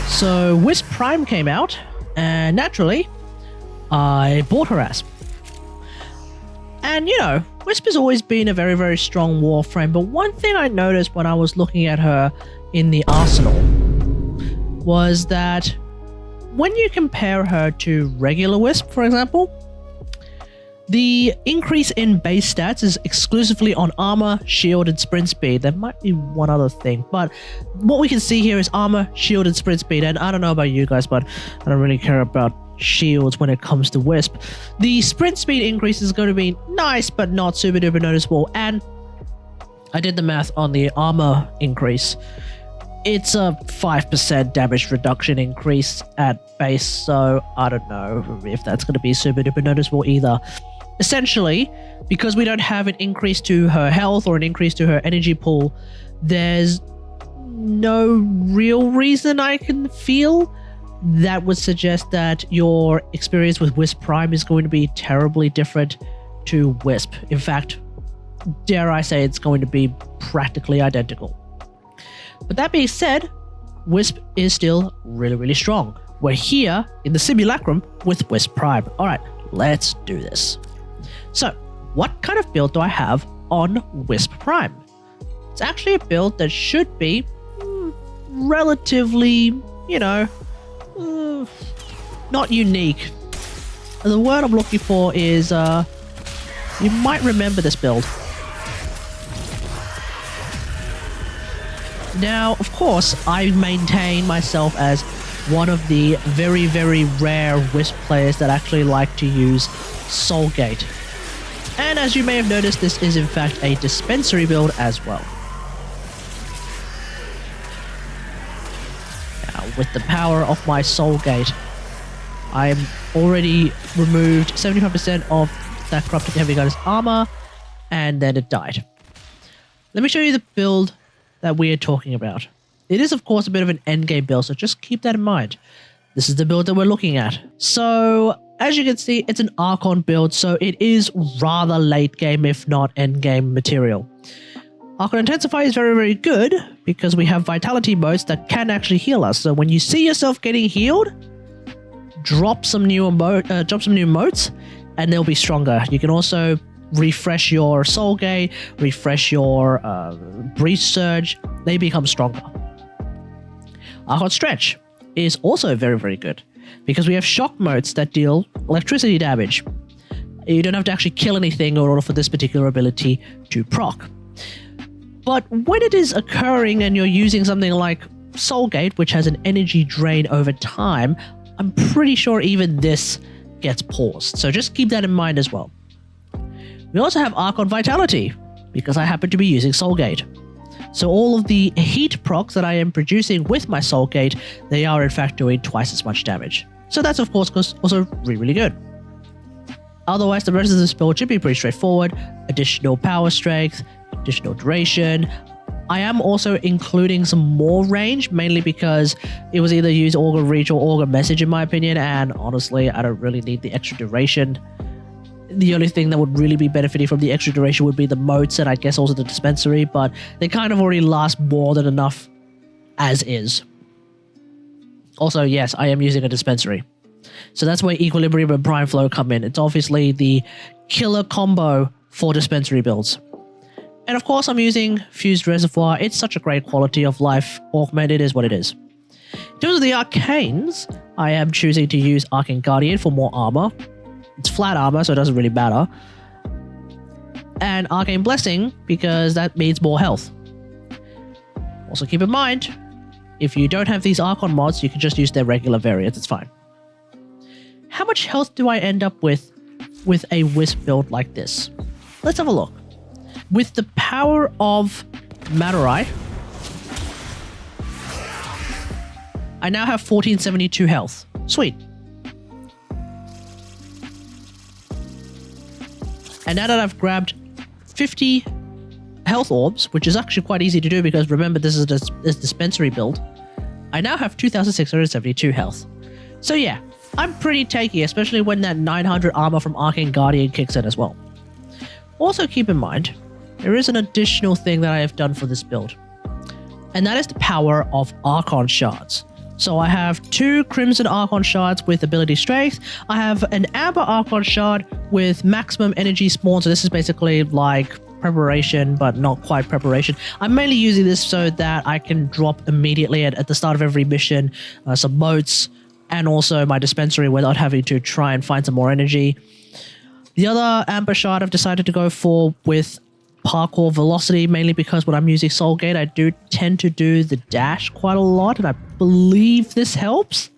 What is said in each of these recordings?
So Wisp Prime came out, and naturally, I bought her ass. And you know, Wisp has always been a very, very strong Warframe, but one thing I noticed when I was looking at her in the arsenal was that when you compare her to regular Wisp, for example, the increase in base stats is exclusively on armor, shield, and sprint speed. There might be one other thing, but what we can see here is armor, shield, and sprint speed. And I don't know about you guys, but I don't really care about shields when it comes to Wisp. The sprint speed increase is going to be nice, but not super duper noticeable. And I did the math on the armor increase. It's a 5% damage reduction increase at base, so I don't know if that's going to be super duper noticeable either. Essentially, because we don't have an increase to her health or an increase to her energy pool, there's no real reason I can feel that would suggest that your experience with Wisp Prime is going to be terribly different to Wisp. In fact, dare I say it's going to be practically identical. But that being said, Wisp is still really, really strong. We're here in the simulacrum with Wisp Prime. Alright, let's do this. So, what kind of build do I have on Wisp Prime? It's actually a build that should be relatively, you know, not unique. The word I'm looking for is, you might remember this build. Now, of course, I maintain myself as one of the very, very rare Wisp players that actually like to use Soulgate. And as you may have noticed, this is in fact a dispensary build as well. Now, with the power of my Soulgate, I'm already removed 75% of that corrupted heavy gunner's armor, and then it died. Let me show you the build that we are talking about. It is, of course, a bit of an endgame build, so just keep that in mind. This is the build that we're looking at. So, as you can see, it's an Archon build, so it is rather late game, if not end game material. Archon Intensify is very, very good because we have vitality modes that can actually heal us. So when you see yourself getting healed, drop some new motes, and they'll be stronger. You can also refresh your Soulgate, refresh your Breeze Surge. They become stronger. Archon Stretch is also very, very good because we have shock motes that deal electricity damage. You don't have to actually kill anything in order for this particular ability to proc. But when it is occurring and you're using something like Soulgate, which has an energy drain over time, I'm pretty sure even this gets paused. So just keep that in mind as well. We also have Archon Vitality, because I happen to be using Soulgate. So all of the heat procs that I am producing with my Soulgate, they are in fact doing twice as much damage. So that's of course also really, really good. Otherwise, the rest of this build should be pretty straightforward. Additional power strength, additional duration. I am also including some more range, mainly because it was either use Augur Reach or Augur Message in my opinion, and honestly, I don't really need the extra duration. The only thing that would really be benefiting from the extra duration would be the motes and I guess also the dispensary, but they kind of already last more than enough as is. Also, yes, I am using a dispensary. So that's where Equilibrium and Prime Flow come in. It's obviously the killer combo for dispensary builds. And of course, I'm using Fused Reservoir. It's such a great quality of life augment. It is what it is. In terms of the arcanes, I am choosing to use Arcane Guardian for more armor. It's flat armor, so it doesn't really matter. And Arcane Blessing, because that means more health. Also keep in mind, if you don't have these Archon mods, you can just use their regular variants, it's fine. How much health do I end up with a Wisp build like this? Let's have a look. With the power of Madurai, I now have 1472 health. Sweet. And now that I've grabbed 50 health orbs, which is actually quite easy to do because remember this is a dispensary build, I now have 2672 health. So yeah, I'm pretty tanky, especially when that 900 armor from Arcane Guardian kicks in as well. Also keep in mind, there is an additional thing that I have done for this build, and that is the power of Archon Shards. So I have 2 Crimson Archon shards with ability strength. I have an Amber Archon shard with maximum energy spawn. So this is basically like preparation, but not quite preparation. I'm mainly using this so that I can drop immediately at the start of every mission some motes and also my dispensary without having to try and find some more energy. The other Amber shard I've decided to go for with parkour velocity, mainly because when I'm using Soul Gate, I do tend to do the dash quite a lot, and I believe this helps.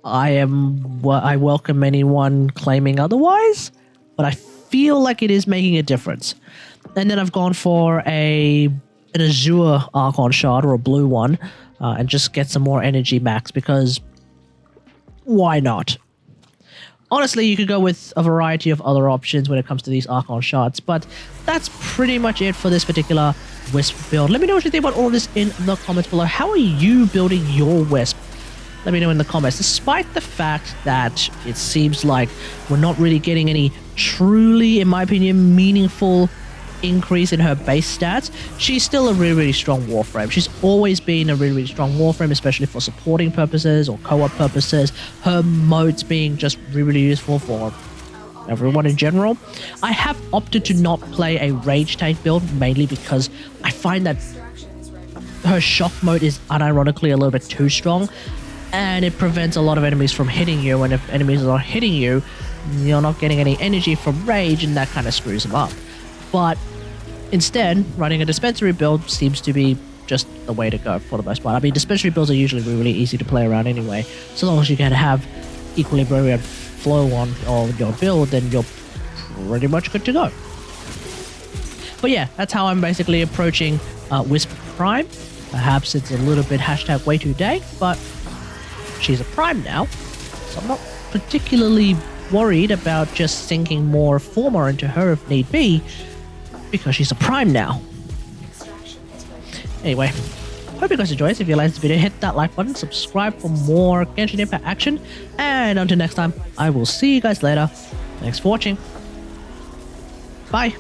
I welcome anyone claiming otherwise, but I feel like it is making a difference. And then I've gone for an Azure Archon shard, or a blue one, and just get some more energy max, because why not? Honestly, you could go with a variety of other options when it comes to these Archon shards, but that's pretty much it for this particular Wisp build. Let me know what you think about all of this in the comments below. How are you building your Wisp? Let me know in the comments. Despite the fact that it seems like we're not really getting any truly, in my opinion, meaningful increase in her base stats, she's still a really, really strong Warframe. She's always been a really, really strong Warframe, especially for supporting purposes or co-op purposes. Her modes being just really, really useful for everyone in general. I have opted to not play a rage tank build, mainly because I find that her shock mode is unironically a little bit too strong, and it prevents a lot of enemies from hitting you, and if enemies are hitting you, you're not getting any energy from rage, and that kind of screws them up. But instead, running a dispensary build seems to be just the way to go for the most part. I mean, dispensary builds are usually really easy to play around anyway. So long as you can have equilibrium flow on your build, then you're pretty much good to go. But yeah, that's how I'm basically approaching Wisp Prime. Perhaps it's a little bit hashtag way too dank, but she's a Prime now, so I'm not particularly worried about just sinking more Former into her if need be, because she's a Prime now. Anyway, hope you guys enjoyed this. If you liked this video, hit that like button, subscribe for more Genshin Impact action, and until next time, I will see you guys later. Thanks for watching. Bye.